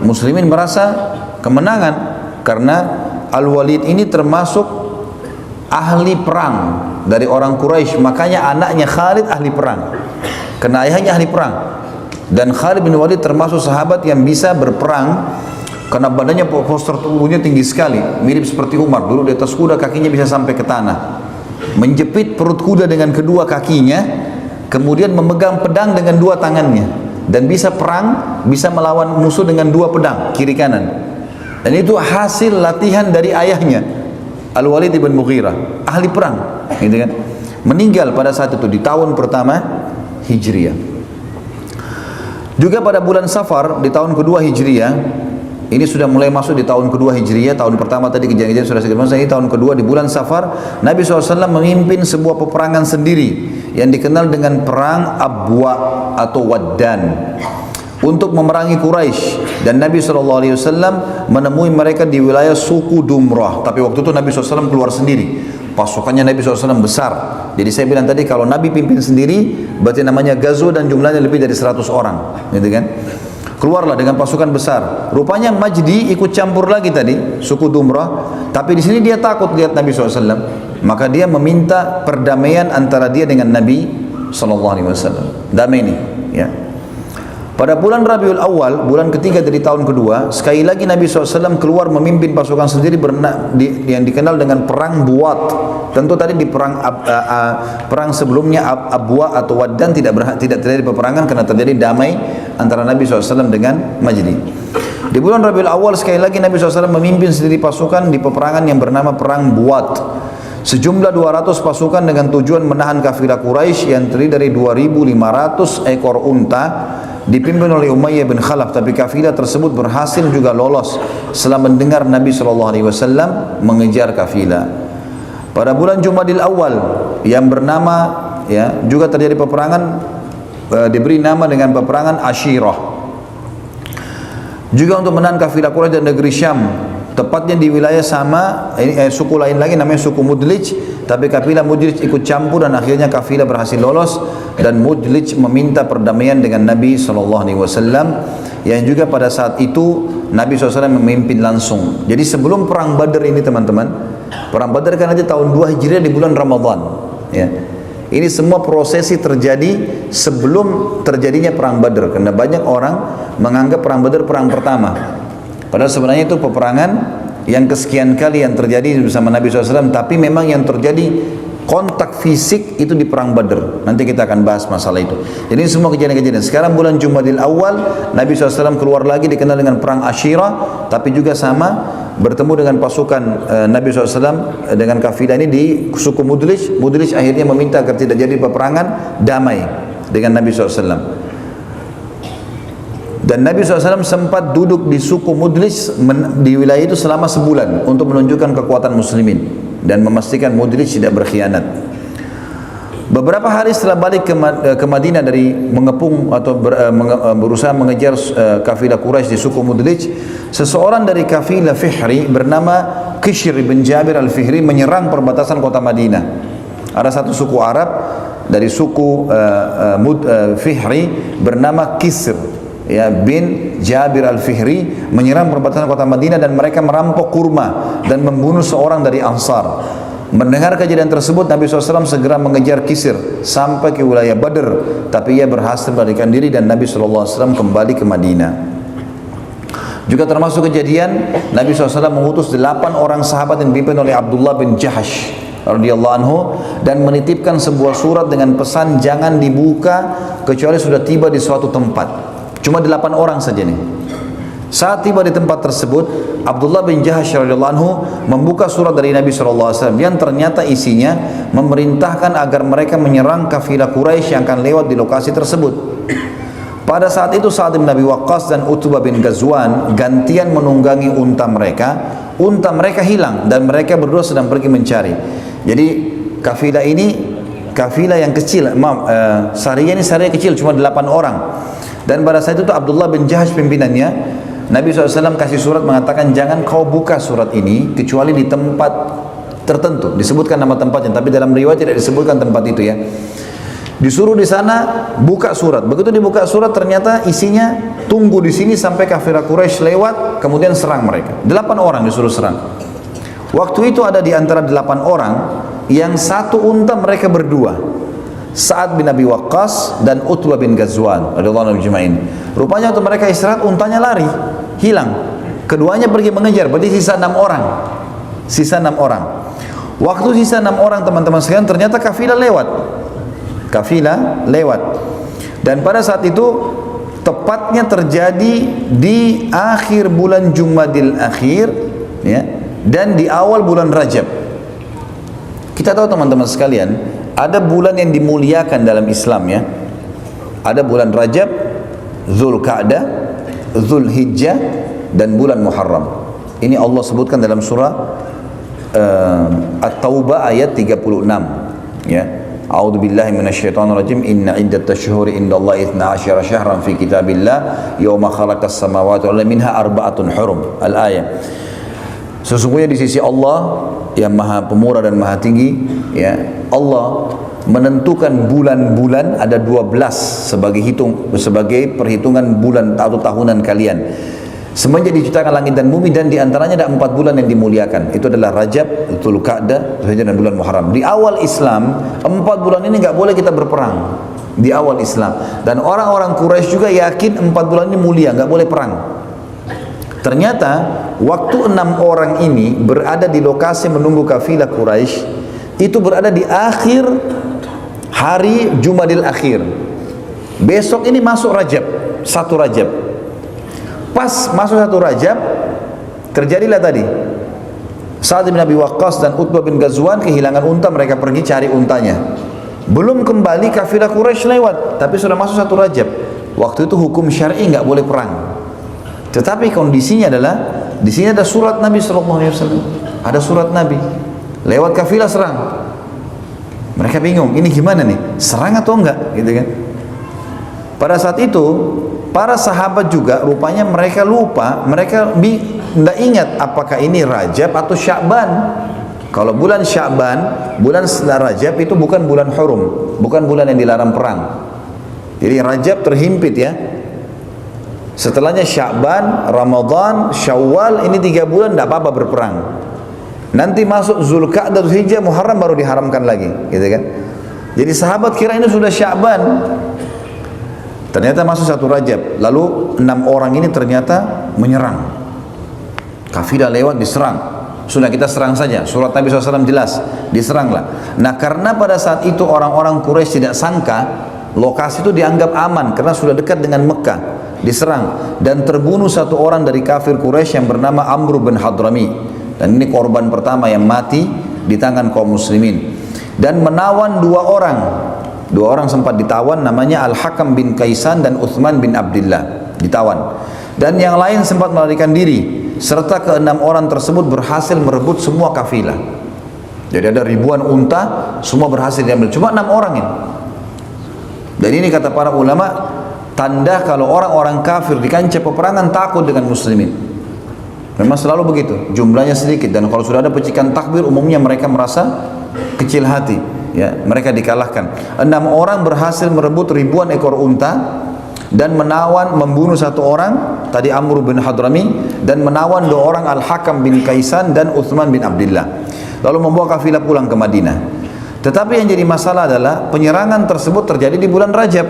muslimin merasa kemenangan karena Al-Walid ini termasuk ahli perang dari orang Quraisy, makanya anaknya Khalid ahli perang karena ayahnya ahli perang. Dan Khalid bin Walid termasuk sahabat yang bisa berperang karena badannya, postur tubuhnya tinggi sekali, mirip seperti Umar, duduk di atas kuda kakinya bisa sampai ke tanah, menjepit perut kuda dengan kedua kakinya, kemudian memegang pedang dengan dua tangannya, dan bisa perang, bisa melawan musuh dengan dua pedang kiri kanan. Dan itu hasil latihan dari ayahnya Al-Walid bin Mughirah, ahli perang, gitu kan. Meninggal pada saat itu di tahun pertama Hijriah. Juga pada bulan Safar di tahun kedua Hijriah, ini sudah mulai masuk di tahun kedua Hijriah, tahun pertama tadi kejadian sudah saya katakan, ini tahun kedua di bulan Safar, Nabi SAW memimpin sebuah peperangan sendiri yang dikenal dengan perang Abwa atau Waddan untuk memerangi Quraisy, dan Nabi SAW menemui mereka di wilayah suku Dumrah. Tapi waktu itu Nabi SAW keluar sendiri, pasukannya Nabi SAW besar. Jadi saya bilang tadi kalau Nabi pimpin sendiri berarti namanya gazo dan jumlahnya lebih dari 100 orang, gitu kan. Keluarlah dengan pasukan besar. Rupanya Majdi ikut campur lagi tadi, suku Dumrah. Tapi di sini dia takut lihat Nabi SAW. Maka dia meminta perdamaian antara dia dengan Nabi SAW. Damai ini, ya. Pada bulan Rabiul Awal, bulan ketiga dari tahun kedua, sekali lagi Nabi SAW keluar memimpin pasukan sendiri yang dikenal dengan perang Buat. Tentu tadi di perang sebelumnya Abwa atau Waddan tidak terjadi peperangan karena terjadi damai antara Nabi SAW dengan Majdi. Di bulan Rabiul Awal sekali lagi Nabi SAW memimpin sendiri pasukan di peperangan yang bernama perang Buat. Sejumlah 200 pasukan dengan tujuan menahan kafilah Quraisy yang terdiri dari 2.500 ekor unta dipimpin oleh Umayyah bin Khalaf. Tapi kafilah tersebut berhasil juga lolos setelah mendengar Nabi SAW mengejar kafilah. Pada bulan Jumadil Awal yang bernama, ya, juga terjadi peperangan, diberi nama dengan peperangan Ashirah, juga untuk menahan kafilah Quraisy dan negeri Syam, tepatnya di wilayah sama, suku lain lagi namanya suku Mudlij. Tapi kafilah Mudlij ikut campur dan akhirnya kafilah berhasil lolos, dan Mudlij meminta perdamaian dengan Nabi SAW, yang juga pada saat itu Nabi SAW memimpin langsung. Jadi sebelum perang Badar ini teman-teman, perang Badar kan aja tahun 2 Hijriah di bulan Ramadan, ya. Ini semua prosesi terjadi sebelum terjadinya perang Badar, karena banyak orang menganggap perang Badar perang pertama, padahal sebenarnya itu peperangan yang kesekian kali yang terjadi bersama Nabi SAW. Tapi memang yang terjadi kontak fisik itu di perang Badar. Nanti kita akan bahas masalah itu. Jadi semua kejadian-kejadian. Sekarang bulan Jumadil Awal, Nabi SAW keluar lagi dikenal dengan perang Ashirah, tapi juga sama bertemu dengan pasukan Nabi SAW dengan kafilah ini di suku Mudlij. Mudlij akhirnya meminta agar tidak jadi peperangan, damai dengan Nabi SAW. Dan Nabi SAW sempat duduk di suku Mudlij di wilayah itu selama sebulan untuk menunjukkan kekuatan muslimin dan memastikan Mudlij tidak berkhianat. Beberapa hari setelah balik ke Madinah dari mengepung atau berusaha mengejar kafilah Quraisy di suku Mudlij, seseorang dari kafilah Fihri bernama Qishr bin Jabir al-Fihri menyerang perbatasan kota Madinah. Ada satu suku Arab dari suku Fihri bernama Qishr, ya, bin Jabir al-Fihri menyerang perbatasan kota Madinah, dan mereka merampok kurma dan membunuh seorang dari Ansar. Mendengar kejadian tersebut, Nabi SAW segera mengejar Qishr sampai ke wilayah Badr, tapi ia berhasil melarikan diri dan Nabi SAW kembali ke Madinah. Juga termasuk kejadian Nabi SAW mengutus 8 orang sahabat yang dipimpin oleh Abdullah bin Jahash radhiyallahu anhu, dan menitipkan sebuah surat dengan pesan jangan dibuka kecuali sudah tiba di suatu tempat. Cuma 8 orang saja nih. Saat tiba di tempat tersebut, Abdullah bin Jahash radhiyallahu anhu membuka surat dari Nabi SAW yang ternyata isinya memerintahkan agar mereka menyerang kafilah Quraisy yang akan lewat di lokasi tersebut. Pada saat itu Sa'ad bin Abi Waqqas dan Utbah bin Ghazwan gantian menunggangi unta mereka. Unta mereka hilang dan mereka berdua sedang pergi mencari. Jadi kafilah ini kafilah yang kecil, sariyah ini sariyah kecil, cuma 8 orang. Dan pada saat itu Abdullah bin Jahash pimpinannya. Nabi SAW kasih surat mengatakan jangan kau buka surat ini kecuali di tempat tertentu. Disebutkan nama tempatnya, tapi dalam riwayat tidak disebutkan tempat itu, ya. Disuruh di sana buka surat. Begitu dibuka surat ternyata isinya tunggu di sini sampai kafilah Quraisy lewat, kemudian serang mereka. 8 orang disuruh serang. Waktu itu ada di antara 8 orang yang satu unta mereka berdua, Sa'ad bin Abi Waqqas dan Utbah bin Ghazwan radhiyallahu anhum ajma'in. Rupanya waktu mereka istirahat untanya lari, hilang. Keduanya pergi mengejar, berarti sisa 6 orang. Sisa 6 orang. Waktu sisa 6 orang teman-teman sekalian, ternyata kafilah lewat. Kafilah lewat. Dan pada saat itu tepatnya terjadi di akhir bulan Jumadil Akhir, ya, dan di awal bulan Rajab. Kita tahu teman-teman sekalian, ada bulan yang dimuliakan dalam Islam, ya. Ada bulan Rajab, Zulqa'dah, Zulhijjah, dan bulan Muharram. Ini Allah sebutkan dalam surah At-Taubah ayat 36, ya. A'udzu billahi minasyaitonir rajim. Inna iddatash shuhuri indallahi 12 syahran fi kitabillah yauma khalaqas samawati wal arda minha arba'atun hurum. Al-ayat. Sesungguhnya di sisi Allah yang Maha Pemurah dan Maha Tinggi, ya, Allah menentukan bulan-bulan ada 12 sebagai perhitungan bulan atau tahunan kalian. Semenjak diciptakan langit dan bumi, dan diantaranya ada 4 bulan yang dimuliakan. Itu adalah Rajab, Dzulqa'dah, Zulhijjah, dan bulan Muharram. Di awal Islam 4 bulan ini nggak boleh kita berperang. Di awal Islam, dan orang-orang Quraisy juga yakin 4 bulan ini mulia, nggak boleh perang. Ternyata waktu 6 orang ini berada di lokasi menunggu kafilah Quraisy, itu berada di akhir hari Jumadil Akhir. Besok ini masuk Rajab, 1 Rajab. Pas masuk 1 Rajab, terjadilah tadi Sa'ad bin Abi Waqqas dan Utbah bin Ghazwan kehilangan unta, mereka pergi cari untanya. Belum kembali kafilah Quraisy lewat, tapi sudah masuk 1 Rajab. Waktu itu hukum syar'i nggak boleh perang. Tetapi kondisinya adalah di sini ada surat Nabi SAW, ada surat Nabi, lewat kafilah serang. Mereka bingung, ini gimana nih, serang atau enggak, gitu kan? Pada saat itu para sahabat juga rupanya mereka lupa, mereka tidak ingat apakah ini Rajab atau Sya'ban. Kalau bulan Sya'ban, bulan setelah Rajab itu bukan bulan hurum, bukan bulan yang dilarang perang. Jadi Rajab terhimpit, ya. Setelahnya Sya'ban, Ramadan, Syawal, ini 3 bulan tidak apa-apa berperang. Nanti masuk Zulqa'dah, Zulhijjah, Muharram baru diharamkan lagi, gitu kan? Jadi sahabat kira ini sudah Sya'ban. Ternyata masuk 1 Rajab. Lalu 6 orang ini ternyata menyerang. Kafilah lewat, diserang. Sudah kita serang saja. Surat Nabi SAW jelas, diseranglah. Nah, karena pada saat itu orang-orang Quraisy tidak sangka lokasi itu dianggap aman karena sudah dekat dengan Mekah. Diserang dan terbunuh 1 orang dari kafir Quraisy yang bernama Amr bin Hadrami, dan ini korban pertama yang mati di tangan kaum muslimin. Dan menawan 2 orang. 2 orang sempat ditawan, namanya Al-Hakam bin Kaisan dan Uthman bin Abdullah, ditawan. Dan yang lain sempat melarikan diri, serta ke-6 orang tersebut berhasil merebut semua kafilah. Jadi ada ribuan unta, semua berhasil diambil, cuma 6 orang ini. Dan ini kata para ulama, tanda kalau orang-orang kafir di kancah peperangan takut dengan muslimin. Memang selalu begitu, jumlahnya sedikit, dan kalau sudah ada percikan takbir umumnya mereka merasa kecil hati, ya, mereka dikalahkan. 6 orang berhasil merebut ribuan ekor unta dan membunuh 1 orang tadi Amr bin Hadrami, dan menawan 2 orang Al-Hakam bin Kaisan dan Uthman bin Abdullah, lalu membawa kafilah pulang ke Madinah. Tetapi yang jadi masalah adalah penyerangan tersebut terjadi di bulan Rajab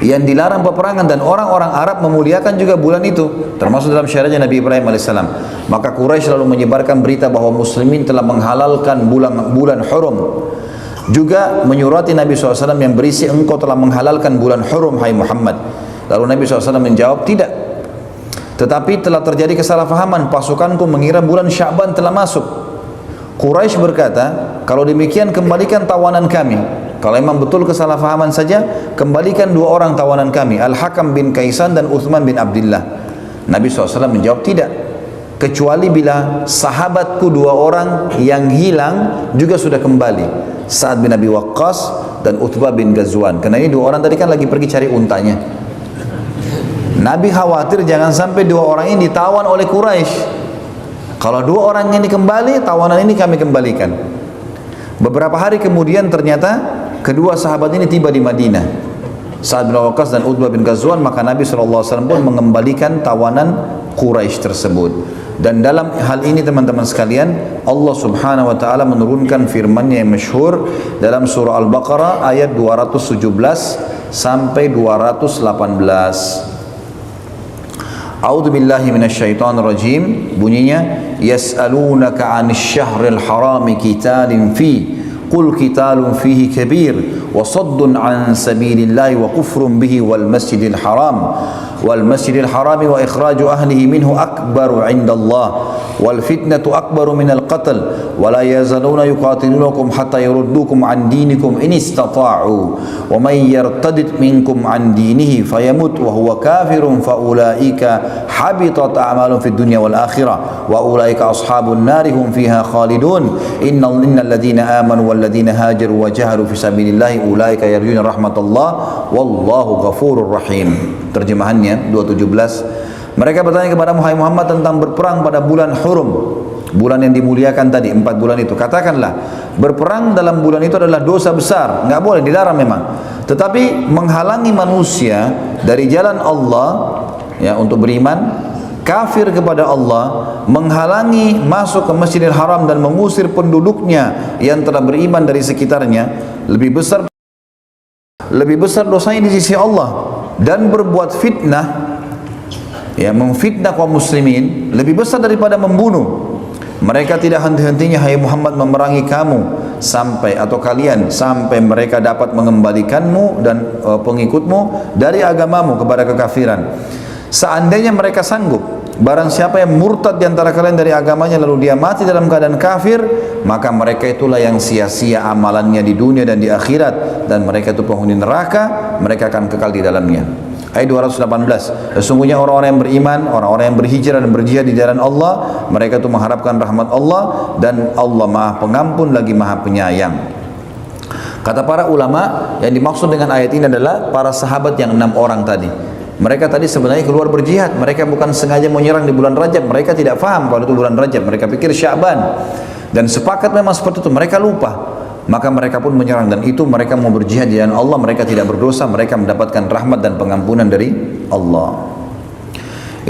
yang dilarang peperangan, dan orang-orang Arab memuliakan juga bulan itu, termasuk dalam syariatnya Nabi Ibrahim alaihissalam. Maka Quraisy lalu menyebarkan berita bahwa muslimin telah menghalalkan bulan hurum. Juga menyurati Nabi SAW yang berisi, engkau telah menghalalkan bulan hurum, hai Muhammad. Lalu Nabi SAW menjawab, tidak. Tetapi telah terjadi kesalahpahaman, pasukanku mengira bulan Sya'ban telah masuk. Quraisy berkata, kalau demikian kembalikan tawanan kami. Kalau memang betul kesalahpahaman saja, kembalikan 2 orang tawanan kami, Al-Hakam bin Kaisan dan Uthman bin Abdullah. Nabi SAW menjawab, tidak, kecuali bila sahabatku 2 orang yang hilang juga sudah kembali, Sa'ad bin Abi Waqqas dan Utbah bin Ghazwan. Karena ini 2 orang tadi kan lagi pergi cari untanya. Nabi khawatir jangan sampai 2 orang ini ditawan oleh Quraisy. Kalau 2 orang ini kembali, tawanan ini kami kembalikan. Beberapa hari kemudian ternyata kedua sahabat ini tiba di Madinah, Sa'ad bin Waqqas dan Utbah bin Ghazwan, maka Nabi SAW pun mengembalikan tawanan Quraisy tersebut. Dan dalam hal ini teman-teman sekalian, Allah Subhanahu wa taala menurunkan firman-Nya yang masyhur dalam surah Al-Baqarah ayat 217 sampai 218. A'udzu billahi minasyaitonir rajim. Bunyinya, yas'alunaka 'anil syahril harami qitalin fi qul qitalun fihi kabir wa saddun 'an sabilillahi wa kufrun bihi wal masjidil haram wa ikhraju ahlihi minhu akbaru 'indallah wal fitnatu akbaru minal qatl wa la yazaluna yuqatilunakum hatta yuruddukum 'an dinikum in istata'u wa may yartadid minkum 'an dinihi fayamut wa huwa kafirun fa ulaika habitat a'malun fid dunya wal akhirah wa ulaika ashabun nari hum fiha khalidun innal ladzina amanu wal ladzina hajaru wa jahadu fi sabilillahi ulaika yarjuna rahmatullah wallahu ghafurur rahim. Terjemahannya 217. Mereka bertanya kepada Muhammad tentang berperang pada bulan Hurum, bulan yang dimuliakan tadi, 4 bulan itu. Katakanlah, berperang dalam bulan itu adalah dosa besar, nggak boleh, dilarang memang. Tetapi menghalangi manusia dari jalan Allah ya untuk beriman, kafir kepada Allah, menghalangi masuk ke Masjidil Haram dan mengusir penduduknya yang telah beriman dari sekitarnya, lebih besar dosanya di sisi Allah. Dan berbuat fitnah, ya, memfitnah kaum muslimin lebih besar daripada membunuh. Mereka tidak henti-hentinya, hai Muhammad, memerangi kamu sampai atau kalian sampai mereka dapat mengembalikanmu dan pengikutmu dari agamamu kepada kekafiran. Seandainya mereka sanggup, barang siapa yang murtad di antara kalian dari agamanya lalu dia mati dalam keadaan kafir, maka mereka itulah yang sia-sia amalannya di dunia dan di akhirat, dan mereka itu penghuni neraka, mereka akan kekal di dalamnya. Ayat 218. Sesungguhnya orang-orang yang beriman, orang-orang yang berhijrah dan berjihad di jalan Allah, mereka itu mengharapkan rahmat Allah, dan Allah Maha Pengampun lagi Maha Penyayang. Kata para ulama, yang dimaksud dengan ayat ini adalah para sahabat yang 6 orang tadi. Mereka tadi sebenarnya keluar berjihad, mereka bukan sengaja menyerang di bulan Rajab, mereka tidak faham kalau itu bulan Rajab, mereka pikir Sya'ban, dan sepakat memang seperti itu, mereka lupa, maka mereka pun menyerang, dan itu mereka mau berjihad di jalan Allah, mereka tidak berdosa, mereka mendapatkan rahmat dan pengampunan dari Allah.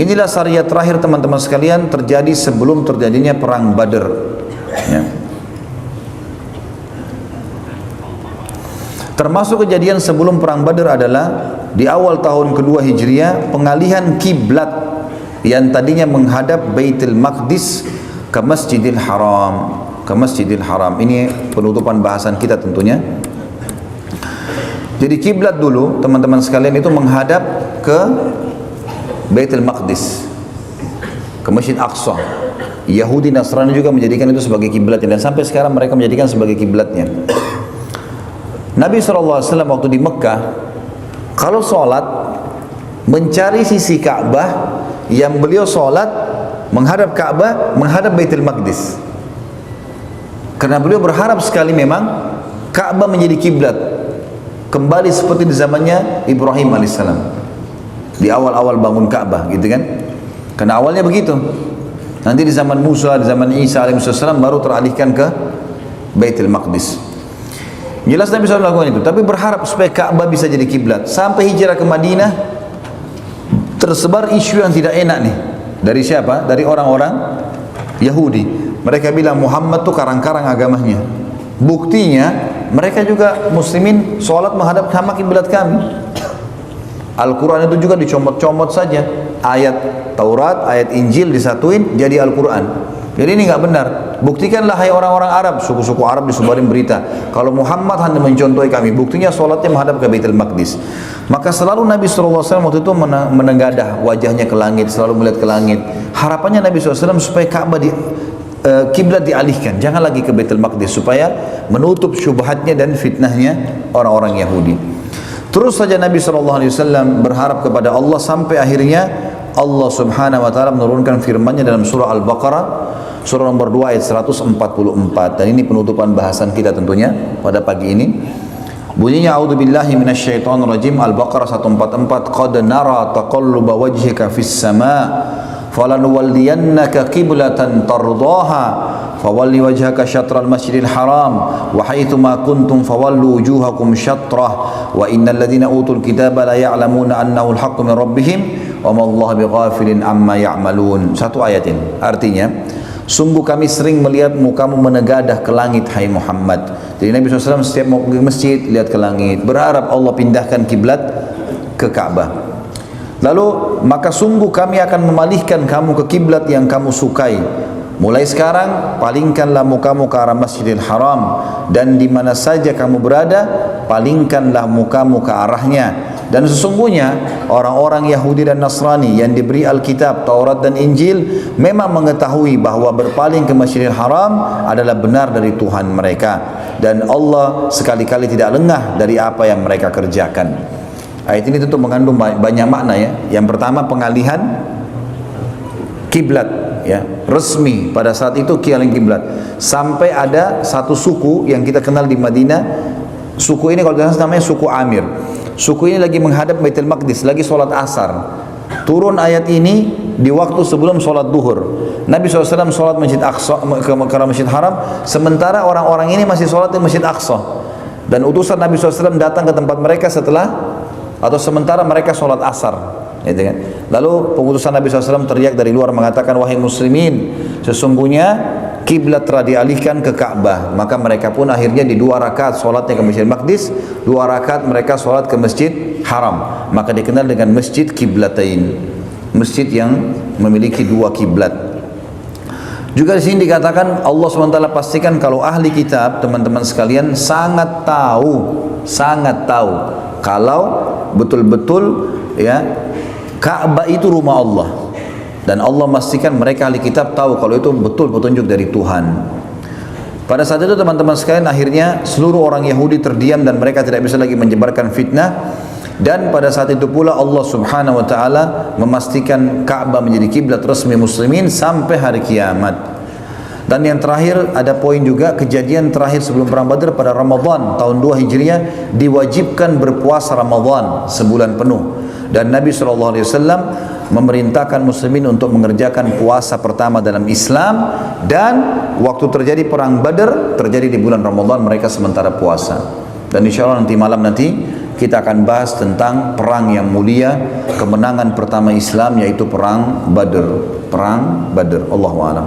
Inilah syariat terakhir teman-teman sekalian, terjadi sebelum terjadinya perang Badr ya. Termasuk kejadian sebelum perang Badr adalah di awal tahun kedua Hijriah, pengalihan kiblat yang tadinya menghadap Baitul Maqdis ke Masjidil Haram. Ini penutupan bahasan kita tentunya. Jadi kiblat dulu teman-teman sekalian itu menghadap ke Baitul Maqdis, ke Masjid Aqsa. Yahudi Nasrani juga menjadikan itu sebagai kiblatnya, dan sampai sekarang mereka menjadikan sebagai kiblatnya. Nabi SAW waktu di Mekah, kalau sholat mencari sisi Ka'bah, yang beliau sholat menghadap Ka'bah, menghadap Baitul Maqdis, karena beliau berharap sekali memang Ka'bah menjadi kiblat kembali seperti di zamannya Ibrahim alaihissalam, di awal-awal bangun Ka'bah gitu kan. Karena awalnya begitu, nanti di zaman Musa, di zaman Isa alaihissalam baru teralihkan ke Baitul Maqdis. Jelas Nabi SAW lakukan itu, tapi berharap supaya Ka'bah bisa jadi kiblat. Sampai hijrah ke Madinah, tersebar isu yang tidak enak nih. Dari siapa? Dari orang-orang Yahudi. Mereka bilang Muhammad tuh karang-karang agamanya. Buktinya mereka juga muslimin sholat menghadap sama kiblat kami. Al-Quran itu juga dicomot-comot saja. Ayat Taurat, ayat Injil disatuin jadi Al-Quran. Jadi ini nggak benar. Buktikanlah hai orang-orang Arab, suku-suku Arab disebarin berita kalau Muhammad hanya mencontohi kami. Buktinya sholatnya menghadap ke Baitul Maqdis. Maka selalu Nabi SAW waktu itu menengadah wajahnya ke langit, selalu melihat ke langit. Harapannya Nabi SAW supaya Ka'bah kiblat dialihkan, jangan lagi ke Baitul Maqdis, supaya menutup syubhatnya dan fitnahnya orang-orang Yahudi. Terus saja Nabi SAW berharap kepada Allah sampai akhirnya Allah Subhanahu wa taala menurunkan firman-Nya dalam surah Al-Baqarah, surah nomor 2 ayat 144. Dan ini penutupan bahasan kita tentunya pada pagi ini. Bunyinya a'udzubillahi minasyaitonir rajim, Al-Baqarah 144, qad nara taqalluba wajhika fis sama' falanuwalliyannaka qiblatan tardaha fawalli wajhaka syatral masjidil haram wa haitsu ma kuntum fawallu wujuhakum syatrah wa innal ladzina utul kitaba la ya'lamuna annahu al-haqqu min rabbihim wa ma Allahu bighafilin amma ya'malun. Satu ayat ini artinya, sungguh kami sering melihat mukamu menegadah ke langit, hai Muhammad. Jadi Nabi SAW setiap mau pergi masjid lihat ke langit, berharap Allah pindahkan kiblat ke Ka'bah. Lalu maka sungguh kami akan memalihkan kamu ke kiblat yang kamu sukai. Mulai sekarang palingkanlah mukamu ke arah Masjidil Haram, dan di mana saja kamu berada palingkanlah mukamu ke arahnya. Dan sesungguhnya orang-orang Yahudi dan Nasrani yang diberi Alkitab, Taurat dan Injil memang mengetahui bahwa berpaling ke Masjidil Haram adalah benar dari Tuhan mereka, dan Allah sekali-kali tidak lengah dari apa yang mereka kerjakan. Ayat ini tentu mengandung banyak makna ya. Yang pertama, pengalihan kiblat ya, resmi pada saat itu pengalihan kiblat. Sampai ada satu suku yang kita kenal di Madinah. Suku ini kalau tidak salah namanya suku Amir. Suku ini lagi menghadap Baitul Maqdis, lagi sholat asar. Turun ayat ini di waktu sebelum sholat duhur. Nabi SAW sholat Masjid Aqsa, ke Masjid Haram, sementara orang-orang ini masih sholat di Masjid Aqsa. Dan utusan Nabi SAW datang ke tempat mereka setelah atau sementara mereka sholat asar. Gitu kan? Lalu pengutusan Nabi SAW teriak dari luar mengatakan, wahai muslimin, sesungguhnya kiblat telah dialihkan ke Ka'bah. Maka mereka pun akhirnya di 2 rakaat sholatnya ke Masjid Maqdis, 2 rakaat mereka sholat ke Masjid Haram. Maka dikenal dengan Masjid Kiblatain, masjid yang memiliki 2 kiblat. Juga di sini dikatakan Allah SWT pastikan kalau ahli kitab, teman-teman sekalian, sangat tahu kalau betul-betul ya Ka'bah itu rumah Allah. Dan Allah memastikan mereka ahli kitab tahu kalau itu betul petunjuk dari Tuhan. Pada saat itu teman-teman sekalian, akhirnya seluruh orang Yahudi terdiam dan mereka tidak bisa lagi menyebarkan fitnah. Dan pada saat itu pula Allah Subhanahu wa taala memastikan Ka'bah menjadi kiblat resmi muslimin sampai hari kiamat. Dan yang terakhir ada poin juga, kejadian terakhir sebelum perang Badar pada Ramadan tahun 2 Hijriah diwajibkan berpuasa Ramadan sebulan penuh. Dan Nabi SAW memerintahkan muslimin untuk mengerjakan puasa pertama dalam Islam, dan waktu terjadi perang Badar terjadi di bulan Ramadan, mereka sementara puasa. Dan insya Allah nanti malam kita akan bahas tentang perang yang mulia, kemenangan pertama Islam, yaitu perang Badar. Allahu a'lam.